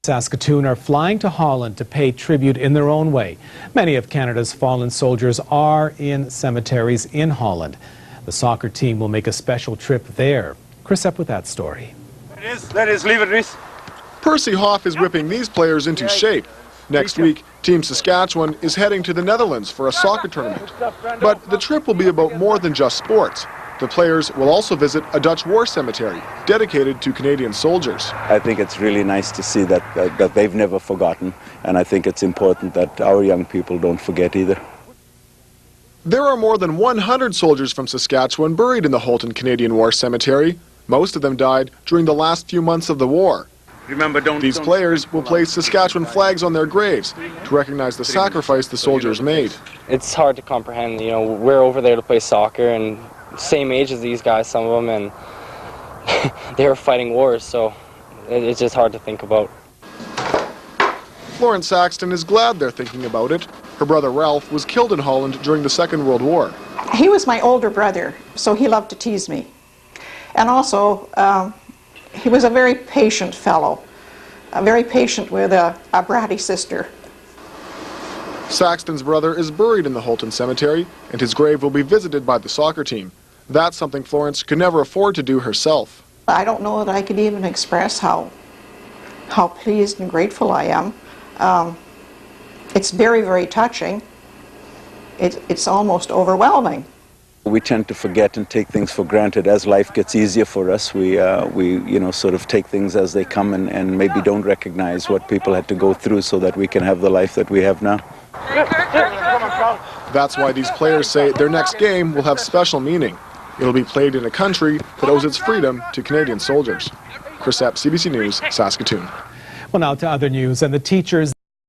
Saskatoon are flying to Holland to pay tribute in their own way. Many of Canada's fallen soldiers are in cemeteries in Holland. The soccer team will make a special trip there. Chris up with that story. That is, leave it, Reese. Percy Hoff is whipping these players into shape. Next week, Team Saskatchewan is heading to the Netherlands for a soccer tournament. But the trip will be about more than just sports. The players will also visit a Dutch war cemetery dedicated to Canadian soldiers. I think it's really nice to see that they've never forgotten, and I think it's important that our young people don't forget either. There are more than 100 soldiers from Saskatchewan buried in the Holland Canadian War Cemetery. Most of them died during the last few months of the war. Remember, These players will place Saskatchewan flags on their graves to recognize the sacrifice the soldiers made. It's hard to comprehend, you know, we're over there to play soccer and same age as these guys, some of them, and they were fighting wars, so it's just hard to think about. Florence Saxton is glad they're thinking about it. Her brother Ralph was killed in Holland during the Second World War. He was my older brother, so he loved to tease me. And also, he was a very patient fellow, very patient with a bratty sister. Saxton's brother is buried in the Holland Cemetery, and his grave will be visited by the soccer team. That's something Florence could never afford to do herself. I don't know that I could even express how pleased and grateful I am. It's very, very touching. It's almost overwhelming. We tend to forget and take things for granted. As life gets easier for us, we sort of take things as they come and maybe don't recognize what people had to go through so that we can have the life that we have now. That's why these players say their next game will have special meaning. It'll be played in a country that owes its freedom to Canadian soldiers. Chris Epp, CBC News, Saskatoon. Well, now to other news, and the teachers